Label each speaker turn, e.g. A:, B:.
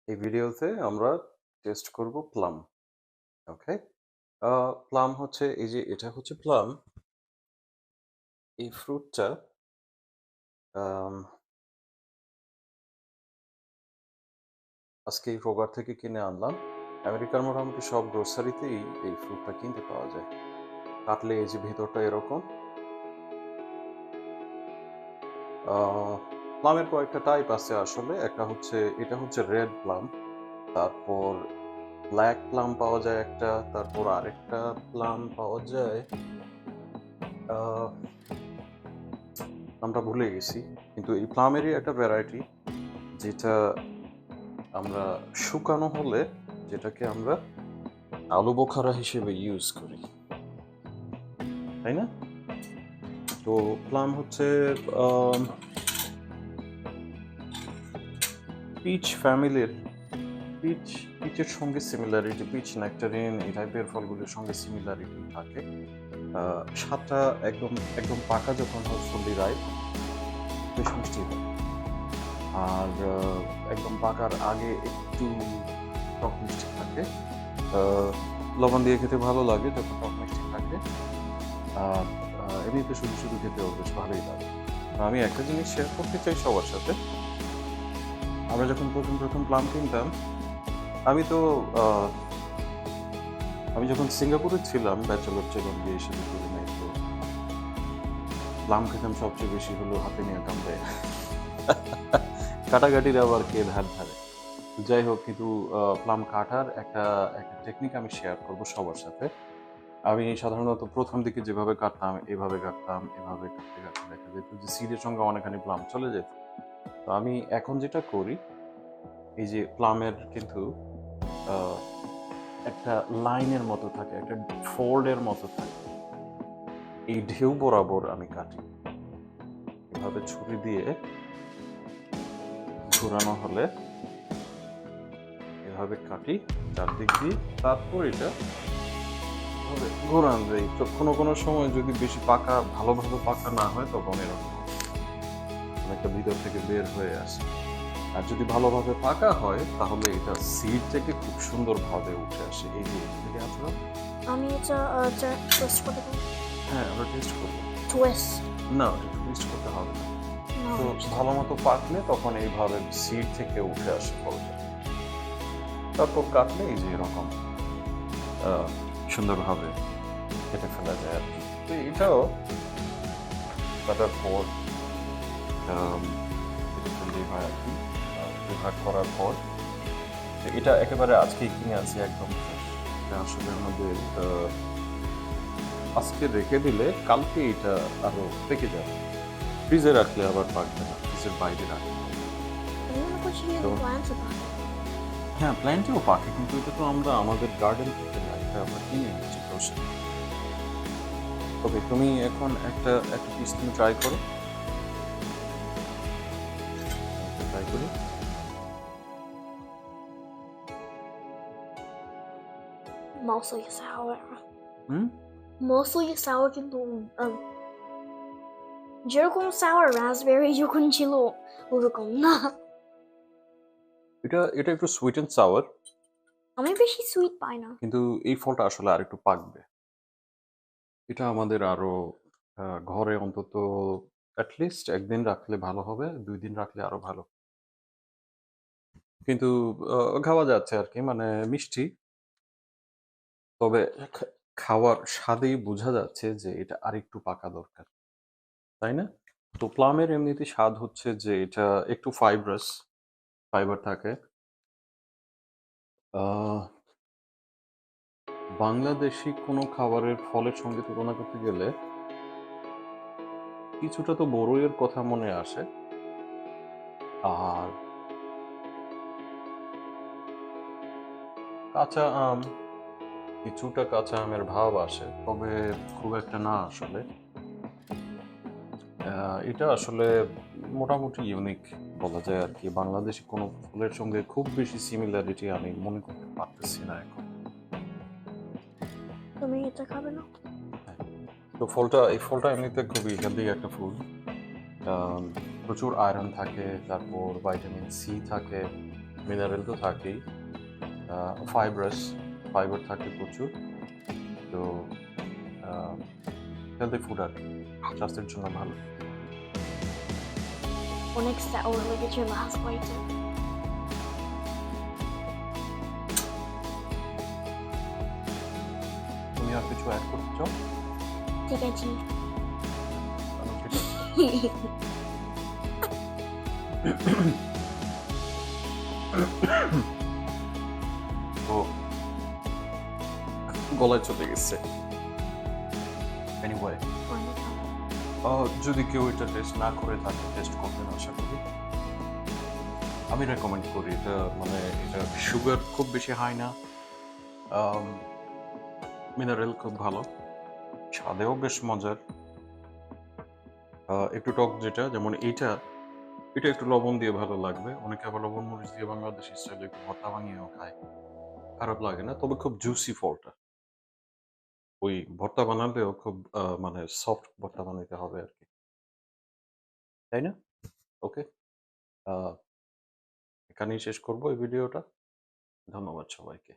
A: এই ভিডিওতে আমরা টেস্ট করব প্লাম। ওকে? প্লাম হচ্ছে এই যে এটা হচ্ছে প্লাম। এই ফ্রুটটা আম আজকে এই রোববার থেকে কিনে আনলাম। আমেরিকার মোটামুটি সব গ্রোসারিতেই এই ফ্রুটটা কিনতে পাওয়া যায়। কাটলে এই যে ভেতরটা এরকম। আ প্লামের কয়েকটা টাইপ আছে আসলে। একটা হচ্ছে এটা হচ্ছে রেড প্লাম। তারপর ব্লাক প্লাম পাওয়া যায় একটা, তারপর আরেকটা প্লাম পাওয়া যায়। আ নামটা ভুলে গেছি। কিন্তু এই প্লামেরই একটা ভ্যারাইটি যেটা আমরা শুকানো হলে যেটাকে আমরা আলু বোখারা হিসেবে ইউজ করি। তাই না? তো প্লাম হচ্ছে আম পিচ ফ্যামিলির পিচ পিচের সঙ্গে সিমিলারিটি, পিচ নেক্টারিন এই টাইপের ফলগুলির সঙ্গে সিমিলারিটি থাকে। স্বাদটা একদম একদম পাকা যখন হয় ফুললি রাইপ বেশ মিষ্টি হয়। আর একদম পাকার আগে একটু টক মিষ্টি থাকে। আ লবণ দিয়ে খেতে ভালো লাগে যখন টক মিষ্টি থাকে। আর এমনিতে শুধু, শুধু খেতেও বেশ ভালোই লাগে। আমি একটা জিনিস শেয়ার করতে চাই সবার সাথে। আমরা যখন ১ম প্লাম কিনতাম, আমি তো আ আমি যখন সিঙ্গাপুরে ছিলাম, ব্যাচেলর ছিলাম, বিয়ে-শাদী করি নাই। তো প্লাম খেতাম সবচেয়ে বেশি হলো হাতে নিয়ে কামড়ে। কাটাকাটির আবার কে ধার ধারে। যাই হোক কিন্তু প্লাম কাটার একটা টেকনিক আমি শেয়ার করব সবার সাথে। আমি সাধারণত ১ম দিকে যেভাবে কাটতাম, এভাবে কাটতাম, এভাবে কাটতে, কাটতে দেখা যেত যে সিডের সঙ্গে অনেকখানি প্লাম চলে যেত। তো আমি এখন যেটা করি, এই যে প্লামের কিন্তু আ একটা লাইনের মতো থাকে, একটা ফোল্ড এর মতো থাকে। এই ঢেউ বরাবর আমি কাটি। এভাবে ছুরি দিয়ে ঘোরানো হলে এভাবে কাটি চারদিক দিয়ে। তারপর এটা এভাবে ঘোরান দেই। তো কোনো সময় যদি বেশি পাকা ভালোভাবে পাকা না হয় তখন এরকম অনেকটা ভিতর থেকে বের হয়ে আসে। আর যদি ভালোভাবে পাকা হয় তাহলে এটা সিড থেকে খুব সুন্দরভাবে উঠে আসে। এই যে এদিকে আসো।
B: আমি এটা টুইস্ট করতে পারি।
A: হ্যাঁ, আমরা টেস্ট করব।
B: টুইস্ট
A: না, ওটা টুইস্ট করতে হবে না।
B: না
A: তো ভালোমতো পাকলে তখন এইভাবে সিড থেকে উঠে আসে ফলটা। তারপর কাটলে এই যে এরকম আ সুন্দরভাবে কেটে ফেলা যায় আরকি। তো এটাও কাটার পর আম কেটে ফেললেই হয় আরকি। ২ ভাগ করার পর এটা একেবারে আজকেই কিনে আনছি একদম ফ্রেশ। এটা আসলে আমাদের আজকে রেখে দিলে কালকে এটা আরো পেকে যাবে। ফ্রিজে রাখলে আবার পাকবে না। ফ্রিজের বাইরে রাখতে হবে।
B: আমি মনে করছি
A: তো
B: কিন্তু প্ল্যান্টও পারে।
A: হ্যাঁ, প্ল্যান্টেও পাকে কিন্তু এটা তো আমরা আমাদের গার্ডেন থেকে না, এটা আমরা কিনে এনেছি গ্রোসারি। ওকে, তুমি এখন একটা পিস তুমি ট্রাই করো। একটা ট্রাই করি।
B: Mostly sour.
A: হুম?
B: Mostly sour কিন্তু যেরকম sour raspberry যখন ছিল ওরকম না।
A: এটা একটু সুইট অ্যান্ড সাওয়ার
B: আমি বেশি সুইট পাই না।
A: কিন্তু এই ফলটা আসলে আরেকটু পাকবে। এটা আমাদের আরো আ ঘরে অন্তত এট লিস্ট ১ দিন রাখলে ভালো হবে, ২ দিন রাখলে আরো ভালো। কিন্তু খাওয়া যাচ্ছে আরকি মানে মিষ্টি। তবে খাওয়ার স্বাদেই বোঝা যাচ্ছে যে এটা আরেকটু পাকা দরকার। তাই না? তো প্লামের এমনিতে স্বাদ হচ্ছে যে এটা একটু ফাইব্রাস, ফাইবার থাকে। আ বাংলাদেশী কোনো খাবারের ফলের সঙ্গে তুলনা করতে গেলে কিছুটা তো বড়ইয়ের কথা মনে আসে। আর কাঁচা আম, কিছুটা কাঁচা আমের ভাব আসে। তবে খুব একটা না আসলে। আ এটা আসলে মোটামুটি ইউনিক বলা যায় আরকি। বাংলাদেশী কোনো ফলের সঙ্গে খুব বেশি সিমিলারিটি আমি মনে করতে পারতেছি না এখন।
B: তুমি এটা খাবে না?
A: হ্যাঁ, তো এই ফলটা এমনিতে খুবই হেলদি একটা ফুড। আম প্রচুর আয়রন থাকে, তারপর ভাইটামিন সি থাকে। মিনারেল তো থাকেই, ফাইবার থাকে প্রচুর। তো হেলদি ফুড আর কি, স্বাস্থ্যের জন্য ভালো।
B: Well, next that will really get your last bite.
A: তুমি আর কিছু অ্যাড করতে চাও?
B: Take a tea.
A: ঠিক আছে। ও গলায় চলে গেছে। এনিওয়ে, যদি কেউ এটা টেস্ট না করে থাকে, টেস্ট করবেন আশা করি। আমি রেকমেন্ড করি এটা, মানে এটা সুগার খুব বেশি হাই না, মিনারেল খুব ভালো, স্বাদেও বেশ মজার। একটু টক যেটা, যেমন এটা একটু লবণ দিয়ে ভালো লাগবে। অনেকে আবার লবণ মরিচ দিয়ে বাংলাদেশি স্টাইলে একটু ভর্তা বানিয়েও খায়, খারাপ লাগে না, তবে খুব জুসি ফলটা। ওই ভর্তা বানালেও খুব মানে সফট ভর্তা বানাইতে হবে আর কি, তাই না? ওকে, এখানেই শেষ করবো এই ভিডিওটা। ধন্যবাদ সবাইকে।